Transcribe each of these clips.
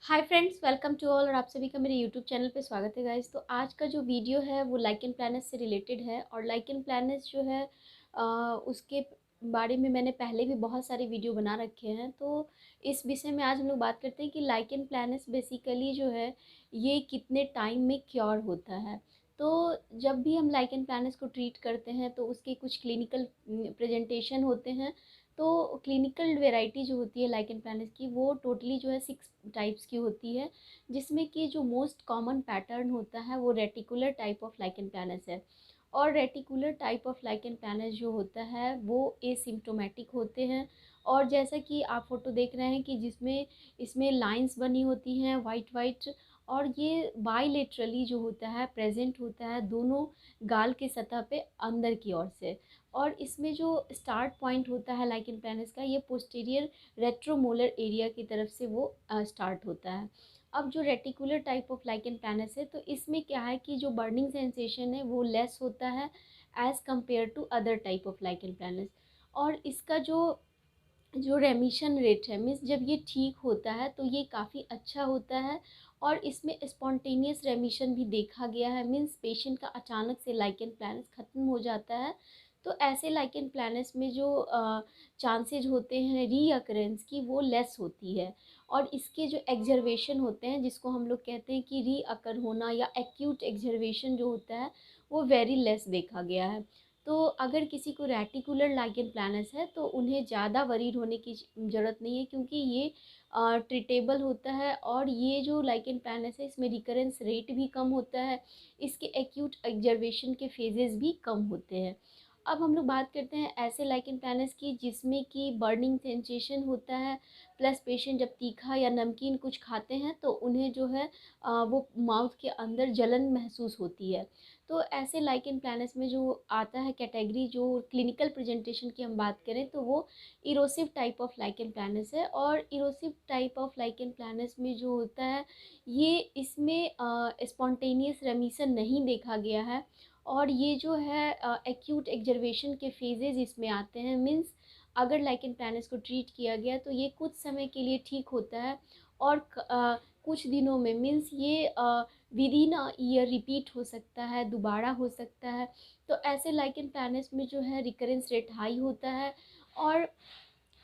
Hi friends, welcome to all. और आप सभी का मेरे यूट्यूब चैनल पे स्वागत है गाइस। तो आज का जो वीडियो है वो लाइकेन प्लैनेट्स से रिलेटेड है। और लाइकेन प्लैनेट्स जो है उसके बारे में मैंने पहले भी बहुत सारे वीडियो बना रखे हैं। तो इस विषय में आज हम लोग बात करते हैं कि लाइकेन प्लैनेट्स बेसिकली जो है ये कितने टाइम में क्योर होता है। तो जब भी हम लाइकेन प्लैनेट्स को ट्रीट करते हैं तो उसके कुछ क्लिनिकल प्रेजेंटेशन होते हैं। तो क्लिनिकल वेराइटी जो होती है लाइकेन प्लैनेट्स की वो टोटली जो है 6 टाइप्स की होती है, जिसमें कि जो मोस्ट कॉमन पैटर्न होता है वो reticular type of lichen planets है। और reticular type of lichen planets जो होता है वो एसिम्प्टोमेटिक होते हैं। और जैसा कि आप फोटो देख रहे हैं कि जिसमें इसमें लाइंस बनी होती हैं वाइट वाइट। और ये बाइलेटरली जो होता है प्रेजेंट होता है दोनों गाल के सतह पे अंदर की ओर से। और इसमें जो स्टार्ट पॉइंट होता है लाइकेन प्लैनेट्स का ये पोस्टीरियर रेट्रोमोलर एरिया की तरफ से वो स्टार्ट होता है। अब जो reticular type of lichen planets है तो इसमें क्या है कि जो बर्निंग सेंसेशन है वो लेस होता है as compare to other type of lichen planus. और इसका जो जो रेमिशन रेट है मीन्स जब ये ठीक होता है तो ये काफ़ी अच्छा होता है। और इसमें स्पॉन्टेनियस रेमिशन भी देखा गया है, मीन्स पेशेंट का अचानक से लाइकेन प्लैनेट्स ख़त्म हो जाता है। तो ऐसे लाइकेन प्लैनेट्स में जो चांसेज होते हैं रीअकरेंस की वो लेस होती है। और इसके जो एग्जर्वेशन होते हैं जिसको हम लोग कहते हैं कि रीअकर होना या एक्यूट एग्जर्वेशन जो होता है वो वेरी लेस देखा गया है। तो अगर किसी को रेटिकुलर लाइकेन प्लैनेट्स है तो उन्हें ज़्यादा वरीड होने की ज़रूरत नहीं है, क्योंकि ये ट्रीटेबल होता है। और ये जो लाइकेन प्लैनेट्स है इसमें रिकरेंस रेट भी कम होता है, इसके एक्यूट ऑब्जर्वेशन के फेजेस भी कम होते हैं। अब हम लोग बात करते हैं ऐसे लाइकेन प्लैनेट्स की जिसमें कि बर्निंग सेंसेशन होता है, प्लस पेशेंट जब तीखा या नमकीन कुछ खाते हैं तो उन्हें जो है वो माउथ के अंदर जलन महसूस होती है। तो ऐसे लाइकेन प्लैनेट्स में जो आता है कैटेगरी जो क्लिनिकल प्रेजेंटेशन की हम बात करें तो वो erosive type of lichen planets है। और erosive type of lichen planets में जो होता है ये इसमें स्पॉन्टेनियस रेमिशन नहीं देखा गया है। और ये जो है एक्यूट एग्जर्वेशन के फेजेस इसमें आते हैं, मीन्स अगर लाइकेन प्लैनेट्स को ट्रीट किया गया तो ये कुछ समय के लिए ठीक होता है। और कुछ दिनों में मीन्स ये with in a year repeat हो सकता है, दोबारा हो सकता है। तो ऐसे लाइकेन प्लैनेट्स में जो है रिकरेंस रेट हाई होता है। और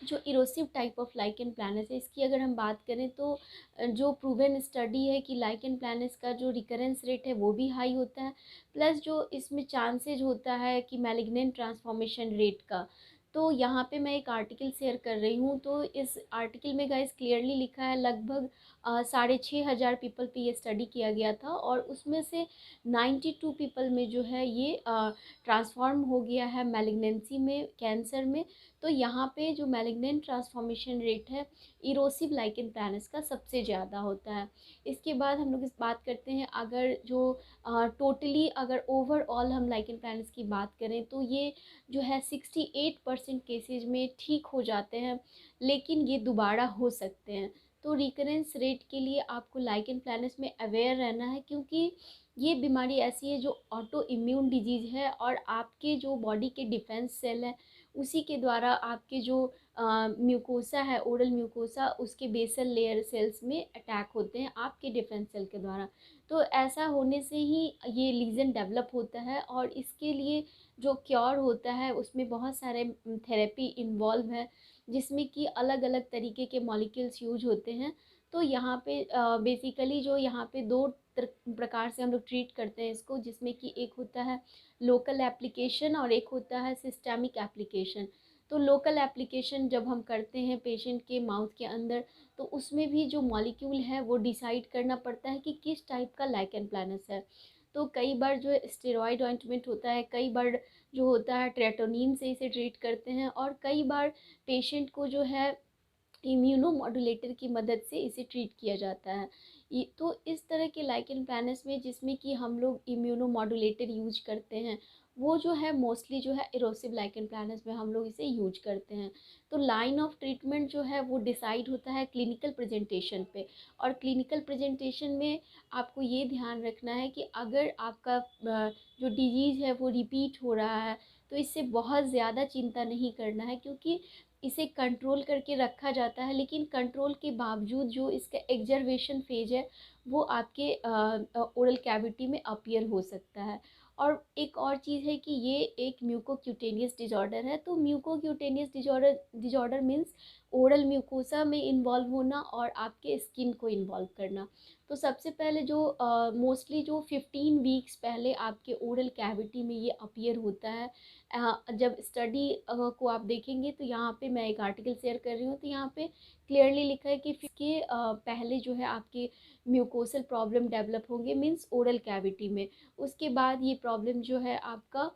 जो erosive type of lichen planets है इसकी अगर हम बात करें तो जो प्रूवन स्टडी है कि लाइकेन प्लैनेट्स का जो रिकरेंस रेट है वो भी हाई होता है, प्लस जो इसमें चांसेज होता है कि मैलिग्नेंट ट्रांसफॉर्मेशन रेट का। तो यहाँ पे मैं एक आर्टिकल शेयर कर रही हूँ। तो इस आर्टिकल में गाइस क्लियरली लिखा है लगभग 6,500 पीपल पे ये स्टडी किया गया था और उसमें से 92 पीपल में जो है ये ट्रांसफॉर्म हो गया है मैलिग्नेंसी में, कैंसर में। तो यहाँ पे जो मैलिग्नेंट ट्रांसफॉर्मेशन रेट है इरोसिव लाइकेन प्लैनेट्स का सबसे ज़्यादा होता है। इसके बाद हम लोग इस बात करते हैं अगर जो टोटली अगर ओवरऑल हम लाइकेन प्लैनेट्स की बात करें तो ये जो है 68% केसेज में ठीक हो जाते हैं, लेकिन ये दोबारा हो सकते हैं। तो रिकरेंस रेट के लिए आपको लाइकेन प्लैनेट्स में अवेयर रहना है, क्योंकि ये बीमारी ऐसी है जो ऑटो इम्यून डिजीज़ है और आपके जो बॉडी के डिफेंस सेल है उसी के द्वारा आपके जो म्यूकोसा है, ओरल म्यूकोसा, उसके बेसल लेयर सेल्स में अटैक होते हैं आपके डिफेंस सेल के द्वारा। तो ऐसा होने से ही ये लीजन डेवलप होता है और इसके लिए जो क्योर होता है उसमें बहुत सारे थेरेपी इन्वॉल्व है, जिसमें कि अलग अलग तरीके के मॉलिक्यूल्स यूज होते हैं। तो यहाँ पे बेसिकली जो यहाँ पे दो प्रकार से हम लोग ट्रीट करते हैं इसको, जिसमें कि एक होता है लोकल एप्लीकेशन और एक होता है सिस्टेमिक एप्लीकेशन। तो लोकल एप्लीकेशन जब हम करते हैं पेशेंट के माउथ के अंदर तो उसमें भी जो मॉलिक्यूल है वो डिसाइड करना पड़ता है कि किस टाइप का लाइकेन प्लैनेट्स है। तो कई बार जो स्टेरॉयड ऑइंटमेंट होता है, कई बार जो होता है ट्रेटोनिन से इसे ट्रीट करते हैं, और कई बार पेशेंट को जो है इम्यूनो मॉड्यूलेटर की मदद से इसे ट्रीट किया जाता है। तो इस तरह के लाइकेन प्लैनेट्स में जिसमें कि हम लोग इम्यूनो मॉड्यूलेटर यूज करते हैं वो जो है मोस्टली जो है इरोसिव लाइकेन प्लैनेट्स में हम लोग इसे यूज करते हैं। तो लाइन ऑफ ट्रीटमेंट जो है वो डिसाइड होता है क्लिनिकल प्रेजेंटेशन पे। और क्लिनिकल प्रेजेंटेशन में आपको ये ध्यान रखना है कि अगर आपका जो डिजीज़ है वो रिपीट हो रहा है तो इससे बहुत ज़्यादा चिंता नहीं करना है, क्योंकि इसे कंट्रोल करके रखा जाता है, लेकिन कंट्रोल के बावजूद जो इसका एग्जर्वेशन फेज है वो आपके ओरल कैविटी में अपीयर हो सकता है। और एक और चीज़ है कि ये एक म्यूकोक्यूटेनियस डिजॉर्डर है। तो mucocutaneous disorder means oral mucosa में इन्वॉल्व होना और आपके स्किन को इन्वॉल्व करना। तो सबसे पहले जो मोस्टली जो 15 वीक्स पहले आपके ओरल कैविटी में ये अपीयर होता है। जब स्टडी को आप देखेंगे तो यहाँ पे मैं एक आर्टिकल शेयर कर रही हूँ, तो यहाँ पे क्लियरली लिखा है कि इसके पहले जो है आपके म्यूकोसल प्रॉब्लम डेवलप होंगे, मीन्स ओरल कैविटी में। उसके बाद ये प्रॉब्लम जो है आपका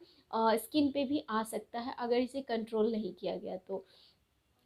स्किन पे भी आ सकता है अगर इसे कंट्रोल नहीं किया गया तो।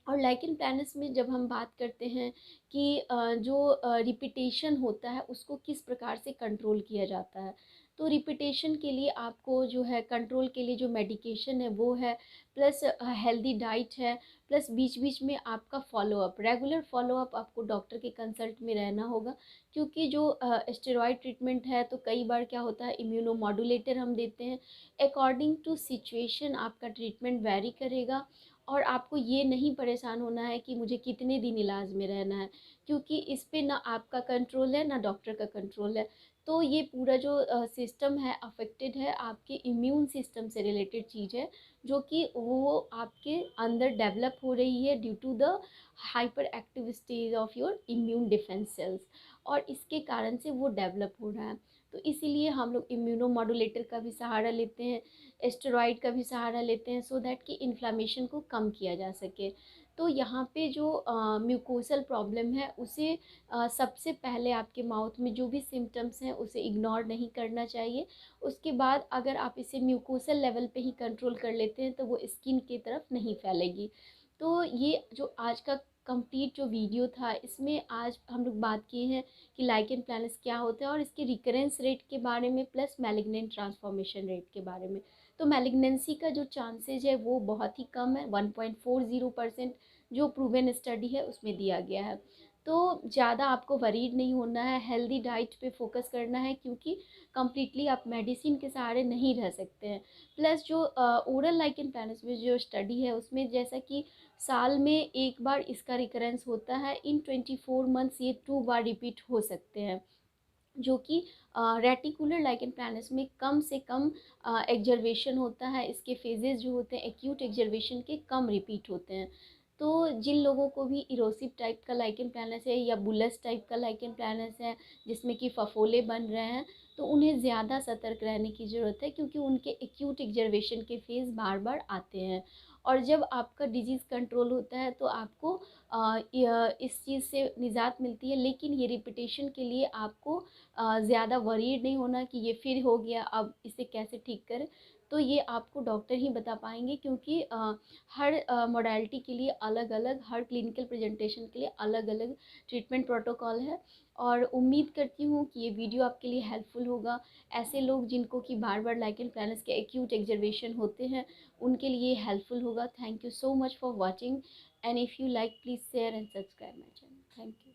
और लाइकेन प्लानस में जब हम बात करते हैं कि जो रिपीटेशन होता है उसको किस प्रकार से कंट्रोल किया जाता है, तो रिपीटेशन के लिए आपको जो है कंट्रोल के लिए जो मेडिकेशन है वो है, प्लस हेल्दी डाइट है, प्लस बीच बीच में आपका फॉलोअप, रेगुलर फॉलोअप आपको डॉक्टर के कंसल्ट में रहना होगा। क्योंकि जो स्टेरॉयड ट्रीटमेंट है तो कई बार क्या होता है इम्यूनो मॉड्यूलेटर हम देते हैं, अकॉर्डिंग टू सिचुएशन आपका ट्रीटमेंट वेरी करेगा। और आपको ये नहीं परेशान होना है कि मुझे कितने दिन इलाज में रहना है, क्योंकि इस पे ना आपका कंट्रोल है ना डॉक्टर का कंट्रोल है। तो ये पूरा जो सिस्टम है अफेक्टेड है, आपके इम्यून सिस्टम से रिलेटेड चीज़ है, जो कि वो आपके अंदर डेवलप हो रही है due to the hyper active stage of your immune defence cells, और इसके कारण से वो डेवलप हो रहा है। तो इसीलिए हम लोग इम्यूनो मॉड्यूलेटर का भी सहारा लेते हैं, स्टेरॉइड का भी सहारा लेते हैं, सो दैट कि इन्फ्लामेशन को कम किया जा सके। तो यहाँ पे जो म्यूकोसल प्रॉब्लम है उसे सबसे पहले आपके माउथ में जो भी सिम्टम्स हैं उसे इग्नोर नहीं करना चाहिए। उसके बाद अगर आप इसे म्यूकोसल लेवल पे ही कंट्रोल कर लेते हैं तो वो स्किन की तरफ नहीं फैलेगी। तो ये जो आज का कंप्लीट जो वीडियो था, इसमें आज हम लोग बात किए हैं कि लाइकेन प्लानस क्या होता है और इसके रिकरेंस रेट के बारे में, प्लस मैलिग्नेंट ट्रांसफॉर्मेशन रेट के बारे में। तो मैलिग्नेंसी का जो चांसेज है वो बहुत ही कम है, 1.40% जो प्रूवन स्टडी है उसमें दिया गया है। तो ज़्यादा आपको वरीड नहीं होना है, हेल्दी डाइट पे फोकस करना है, क्योंकि कम्प्लीटली आप मेडिसिन के सहारे नहीं रह सकते हैं। प्लस जो ओरल लाइकेन प्लानस में जो स्टडी है उसमें जैसा कि साल में एक बार इसका रिकरेंस होता है, इन 24 मंथ्स ये 2 बार रिपीट हो सकते हैं, जो कि रेटिकुलर लाइकेन प्लानस में कम से कम एग्जर्वेशन होता है, इसके फेजेस जो होते हैं एक्यूट एग्जर्वेशन के कम रिपीट होते हैं। तो जिन लोगों को भी इरोसिव टाइप का लाइकेन प्लानस है या बुलस टाइप का लाइकेन प्लानस है जिसमें कि फफोले बन रहे हैं, तो उन्हें ज़्यादा सतर्क रहने की ज़रूरत है, क्योंकि उनके एक्यूट एग्जर्वेशन के फेज़ बार बार आते हैं। और जब आपका डिजीज़ कंट्रोल होता है तो आपको इस चीज़ से निजात मिलती है, लेकिन ये रिपीटेशन के लिए आपको ज़्यादा वरीड नहीं होना कि ये फिर हो गया, अब इसे कैसे ठीक करें। तो ये आपको डॉक्टर ही बता पाएंगे, क्योंकि हर मोडालिटी के लिए अलग अलग, हर क्लिनिकल प्रेजेंटेशन के लिए अलग अलग ट्रीटमेंट प्रोटोकॉल है। और उम्मीद करती हूँ कि ये वीडियो आपके लिए हेल्पफुल होगा। ऐसे लोग जिनको कि बार बार लाइकेन प्लानस के एक्यूट एग्जर्वेशन होते हैं उनके लिए हेल्पफुल होगा। Thank you so much for watching, and if you like please share and subscribe my channel. Thank you.